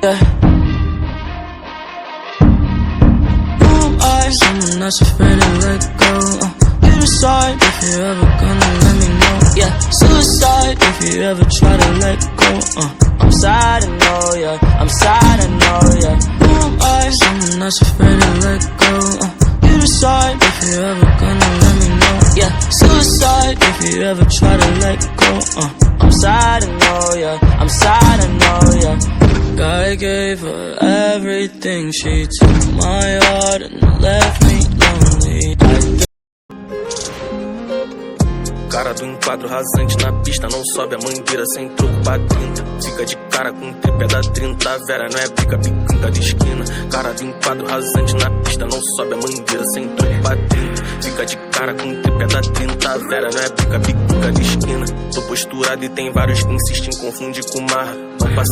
Yeah. Who am I? Someone that's afraid to let go. You decide if you're ever gonna let me know. Yeah, suicide if you ever try to let go. I'm sad, I know, yeah. I'm sad, I know, yeah. Who am I? Someone that's afraid to let go. You decide if you're ever gonna let me know. Yeah, suicide if you ever try to let go. I'm sad, I know, yeah. I'm sad, I know, yeah. I gave her everything. She took my heart and left me lonely. Cara do enquadro rasante na pista, não sobe a mangueira sem troco pra 30. Fica de cara com tripé da 30, Vera não é pica, picanca de esquina. Cara do enquadro rasante na pista, não sobe a mangueira sem troco pra 30. Fica de cara com tripé da 30, Vera não é pica, picanca de esquina. Tô posturado e tem vários que insistem em confundir com marra. Não passa